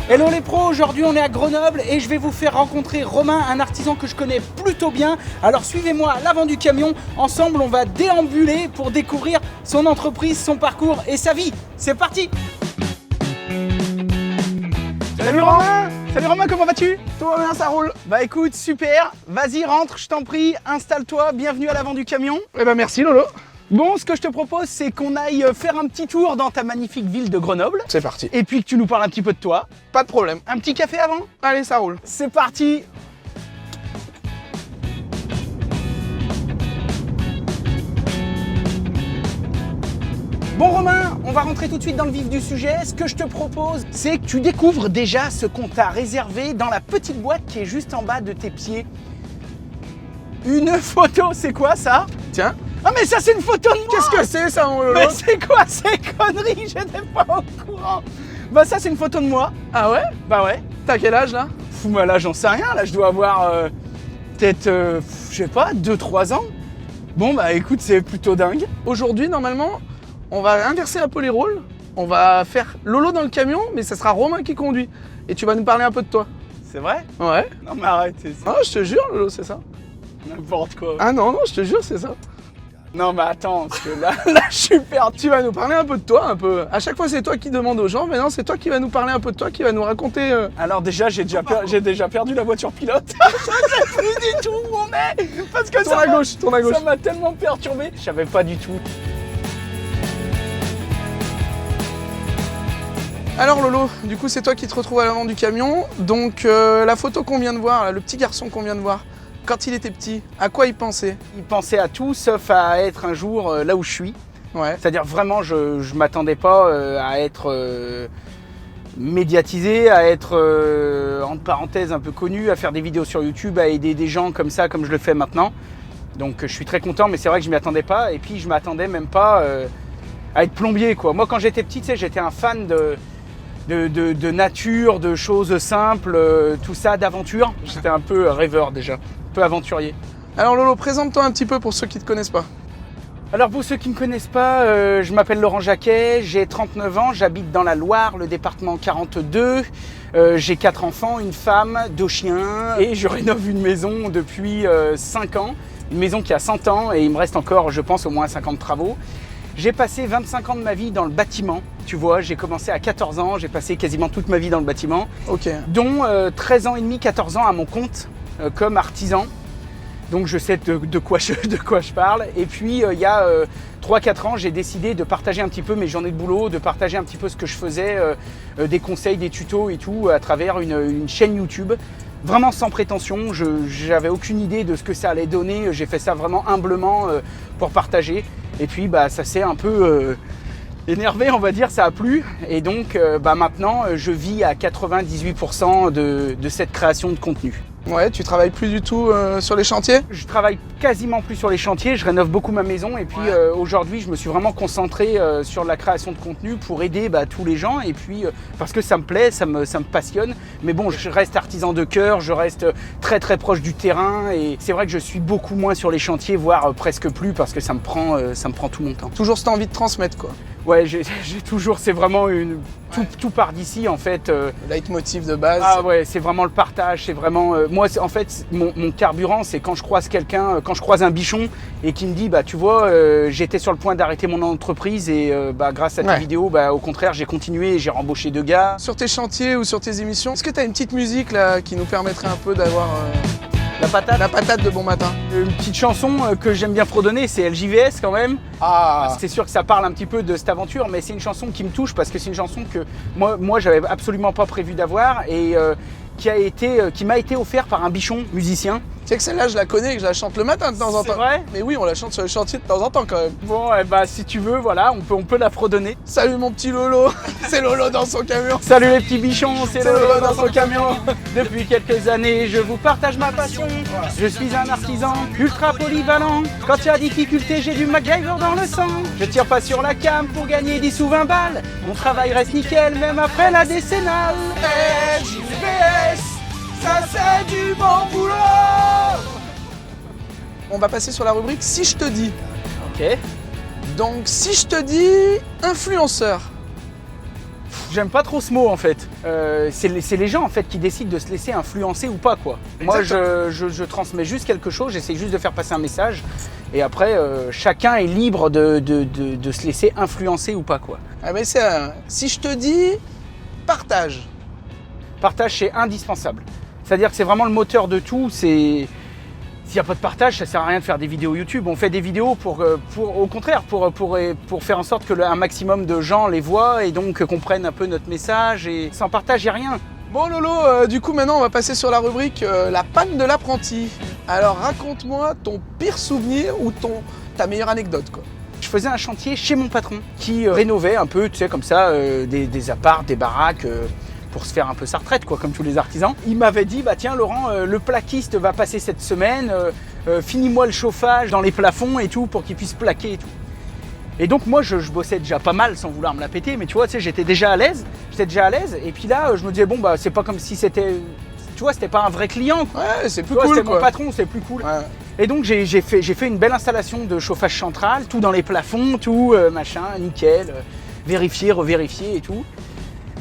Hello les pros, aujourd'hui on est à Grenoble et je vais vous faire rencontrer Romain, un artisan que je connais plutôt bien. Alors suivez-moi à l'avant du camion, ensemble on va déambuler pour découvrir son entreprise, son parcours et sa vie. C'est parti! Salut Romain! Salut Romain, comment vas-tu? Tout va bien, ça roule. Bah écoute, super, vas-y rentre, je t'en prie, installe-toi, bienvenue à l'avant du camion. Eh ben merci Lolo. Bon, ce que je te propose, c'est qu'on aille faire un petit tour dans ta magnifique ville de Grenoble. C'est parti. Et puis que tu nous parles un petit peu de toi. Pas de problème. Un petit café avant? Allez, ça roule. C'est parti! Bon Romain, on va rentrer tout de suite dans le vif du sujet. Ce que je te propose, c'est que tu découvres déjà ce qu'on t'a réservé dans la petite boîte qui est juste en bas de tes pieds. Une photo, c'est quoi ça? Tiens. Ah mais ça c'est une photo de moi! Qu'est-ce que c'est ça, mon Lolo? Mais c'est quoi ces conneries? J'étais pas au courant. Bah ça c'est une photo de moi. Ah ouais? Bah ouais. T'as quel âge là? Fou, bah là j'en sais rien, là je dois avoir peut-être, je sais pas, 2-3 ans. Bon bah écoute, c'est plutôt dingue. Aujourd'hui, normalement, on va inverser un peu les rôles. On va faire Lolo dans le camion, mais ça sera Romain qui conduit. Et tu vas nous parler un peu de toi. C'est vrai? Ouais. Non mais arrête, c'est Ah, je te jure, Lolo, c'est ça. n'importe quoi. Ah non, non, je te jure, c'est ça. Non mais attends, parce que là je suis perdu. Tu vas nous parler un peu de toi, un peu. À chaque fois, c'est toi qui demande aux gens, mais non, c'est toi qui vas nous parler un peu de toi, qui va nous raconter. Alors déjà, j'ai déjà perdu la voiture pilote. Je sais plus du tout où on est. Parce que Tourne à gauche, tourne à gauche. ça m'a tellement perturbé. Je savais pas du tout. Alors Lolo, du coup, c'est toi qui te retrouves à l'avant du camion. Donc, la photo qu'on vient de voir, là, le petit garçon qu'on vient de voir, quand il était petit, à quoi il pensait? Il pensait à tout sauf à être un jour là où je suis. Ouais. C'est-à-dire vraiment, je m'attendais pas à être médiatisé, à être entre parenthèses un peu connu, à faire des vidéos sur YouTube, à aider des gens comme ça, comme je le fais maintenant. Donc je suis très content, mais c'est vrai que je m'y attendais pas. Et puis je m'attendais même pas à être plombier, quoi. Moi quand j'étais petit, tu sais, j'étais un fan de nature, de choses simples, tout ça, d'aventure. J'étais un peu rêveur déjà, un peu aventurier. Alors Lolo, présente-toi un petit peu pour ceux qui ne te connaissent pas. Alors pour ceux qui ne me connaissent pas, je m'appelle Laurent Jacquet, j'ai 39 ans, j'habite dans la Loire, le département 42. J'ai 4 enfants, une femme, 2 chiens et je rénove une maison depuis 5 ans. Une maison qui a 100 ans et il me reste encore, je pense, au moins 50 travaux. J'ai passé 25 ans de ma vie dans le bâtiment, tu vois, j'ai commencé à 14 ans, j'ai passé quasiment toute ma vie dans le bâtiment, Ok. dont 13 ans et demi, 14 ans à mon compte comme artisan. Donc je sais de quoi je parle. Et puis il y a 3-4 ans, j'ai décidé de partager un petit peu mes journées de boulot, de partager un petit peu ce que je faisais, des conseils, des tutos et tout, à travers une chaîne YouTube. Vraiment sans prétention, j'avais aucune idée de ce que ça allait donner. J'ai fait ça vraiment humblement pour partager. Et puis bah, ça s'est un peu énervé, on va dire, ça a plu. Et donc bah, maintenant, je vis à 98% de cette création de contenu. Ouais, tu travailles plus du tout sur les chantiers? Je travaille quasiment plus sur les chantiers, je rénove beaucoup ma maison et puis aujourd'hui je me suis vraiment concentré sur la création de contenu pour aider tous les gens et puis parce que ça me plaît, ça me passionne. Mais bon, je reste artisan de cœur, je reste très très proche du terrain et c'est vrai que je suis beaucoup moins sur les chantiers, voire presque plus parce que ça me prend tout mon temps. Toujours cette envie de transmettre, quoi. Ouais, j'ai toujours, c'est vraiment tout part d'ici en fait. Le leitmotiv de base. Ah ouais, c'est vraiment le partage, c'est vraiment... moi, en fait, mon carburant, c'est quand je croise quelqu'un, quand je croise un bichon et qui me dit, bah tu vois, j'étais sur le point d'arrêter mon entreprise et grâce à tes vidéos, au contraire, j'ai continué et j'ai rembauché 2 gars. Sur tes chantiers ou sur tes émissions, est-ce que tu as une petite musique là qui nous permettrait un peu d'avoir la patate de bon matin? Une petite chanson que j'aime bien fredonner, c'est LJVS quand même. Ah. C'est sûr que ça parle un petit peu de cette aventure, mais c'est une chanson qui me touche parce que c'est une chanson que moi j'avais absolument pas prévu d'avoir et qui m'a été offert par un bichon musicien. Tu sais que celle-là, je la connais et que je la chante le matin de temps en temps. C'est vrai? Mais oui, on la chante sur les chantiers de temps en temps quand même. Bon, si tu veux, voilà, on peut la fredonner. Salut mon petit Lolo, c'est Lolo dans son camion. Salut les petits bichons, c'est Lolo dans son camion. Depuis quelques années, je vous partage ma passion. Je suis un artisan ultra polyvalent. Quand il y a difficulté, j'ai du MacGyver dans le sang. Je tire pas sur la cam pour gagner 10 ou 20 balles. Mon travail reste nickel, même après la décennale. LJVS, ça c'est du bon boulot. On va passer sur la rubrique Si je te dis. Ok. Donc si je te dis influenceur. J'aime pas trop ce mot en fait. C'est les gens en fait qui décident de se laisser influencer ou pas quoi. Moi je transmets juste quelque chose, j'essaie juste de faire passer un message et après chacun est libre de se laisser influencer ou pas quoi. Ah mais si je te dis partage. Partage c'est indispensable. C'est-à-dire que c'est vraiment le moteur de tout, S'il n'y a pas de partage, ça sert à rien de faire des vidéos YouTube. On fait des vidéos au contraire, pour faire en sorte que un maximum de gens les voient et donc comprennent un peu notre message. Et sans partage, il n'y a rien. Bon Lolo, du coup maintenant on va passer sur la rubrique la panne de l'apprenti. Alors raconte-moi ton pire souvenir ou ta meilleure anecdote quoi. Je faisais un chantier chez mon patron qui rénovait un peu, tu sais, comme ça, des apparts, des baraques. Pour se faire un peu sa retraite, quoi, comme tous les artisans. Il m'avait dit, bah tiens Laurent, le plaquiste va passer cette semaine, finis-moi le chauffage dans les plafonds et tout, pour qu'il puisse plaquer et tout. Et donc moi, je bossais déjà pas mal sans vouloir me la péter, mais tu vois, tu sais, j'étais déjà à l'aise, et puis là, je me disais, bon, bah c'est pas comme si c'était, tu vois, c'était pas un vrai client, quoi. Ouais, c'est plus cool, cool, c'était quoi. mon patron, c'est plus cool. Ouais. Et donc j'ai fait une belle installation de chauffage central, tout dans les plafonds, tout, machin, nickel, vérifier, revérifier et tout.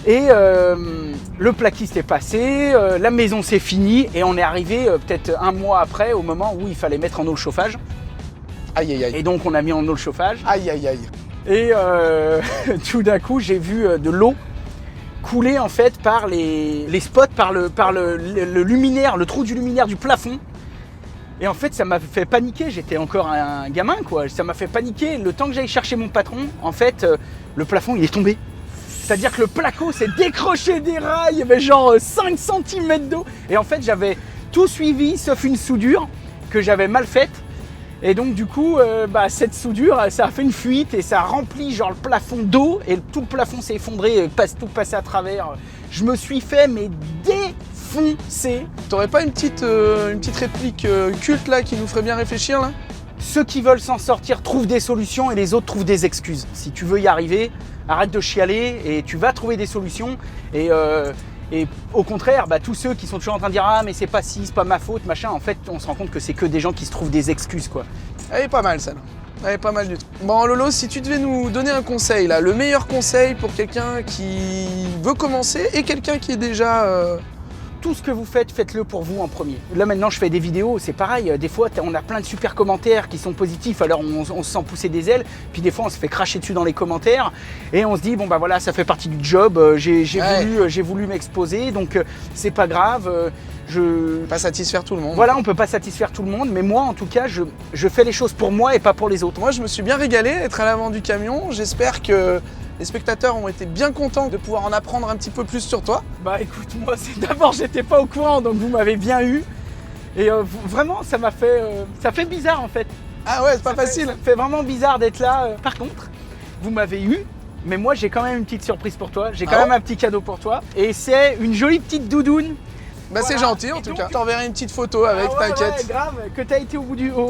Et le plaquiste est passé, la maison s'est finie et on est arrivé peut-être un mois après au moment où il fallait mettre en eau le chauffage. Aïe aïe aïe. Et donc on a mis en eau le chauffage. Aïe aïe aïe. Et tout d'un coup j'ai vu de l'eau couler en fait par les spots, par le luminaire, le trou du luminaire du plafond. Et en fait ça m'a fait paniquer, j'étais encore un gamin quoi, ça m'a fait paniquer. Le temps que j'aille chercher mon patron, en fait le plafond il est tombé. C'est-à-dire que le placo s'est décroché des rails, il y avait genre 5 cm d'eau. Et en fait, j'avais tout suivi sauf une soudure que j'avais mal faite. Et donc du coup, cette soudure, ça a fait une fuite et ça a rempli genre le plafond d'eau. Et tout le plafond s'est effondré, tout passé à travers. Je me suis fait mais défoncer. T'aurais pas une petite réplique culte là qui nous ferait bien réfléchir là? Ceux qui veulent s'en sortir trouvent des solutions et les autres trouvent des excuses. Si tu veux y arriver, arrête de chialer et tu vas trouver des solutions. Et au contraire, tous ceux qui sont toujours en train de dire « Ah mais c'est pas si, c'est pas ma faute, machin », en fait on se rend compte que c'est que des gens qui se trouvent des excuses quoi. Elle est pas mal celle-là. Elle est pas mal du tout. Bon Lolo, si tu devais nous donner un conseil là, le meilleur conseil pour quelqu'un qui veut commencer et quelqu'un qui est déjà... Tout ce que vous faites, faites-le pour vous en premier. Là maintenant je fais des vidéos, c'est pareil, des fois on a plein de super commentaires qui sont positifs, alors on se sent pousser des ailes, puis des fois on se fait cracher dessus dans les commentaires, et on se dit bon bah voilà ça fait partie du job, j'ai voulu m'exposer, donc c'est pas grave, Pas satisfaire tout le monde. Voilà, on peut pas satisfaire tout le monde, mais moi en tout cas je fais les choses pour moi et pas pour les autres. Moi je me suis bien régalé d'être à l'avant du camion, j'espère que les spectateurs ont été bien contents de pouvoir en apprendre un petit peu plus sur toi. Bah écoute, moi d'abord j'étais pas au courant, donc vous m'avez bien eu. Et vraiment ça fait bizarre en fait. Ah ouais, c'est pas facile. Ça fait vraiment bizarre d'être là. Par contre, vous m'avez eu, mais moi j'ai quand même une petite surprise pour toi. J'ai quand même un petit cadeau pour toi. Et c'est une jolie petite doudoune. Bah voilà. C'est gentil en tout cas. Je t'enverrai une petite photo avec, t'inquiète. Ouais, grave, que t'as été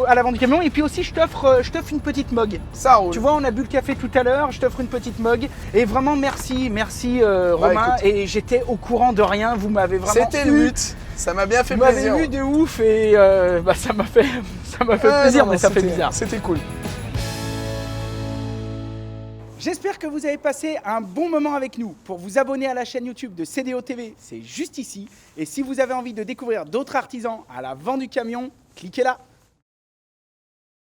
à l'avant du camion. Et puis aussi je t'offre une petite mug. Ça roule. Tu vois, on a bu le café tout à l'heure, je t'offre une petite mug. Et vraiment merci Romain. Écoute. Et j'étais au courant de rien, vous m'avez vraiment C'était le but. Ça m'a bien fait plaisir. Vous m'avez eu de ouf et ça m'a fait plaisir, mais ça fait bizarre. C'était cool. J'espère que vous avez passé un bon moment avec nous. Pour vous abonner à la chaîne YouTube de CDO TV, c'est juste ici. Et si vous avez envie de découvrir d'autres artisans à l'avant du camion, cliquez là.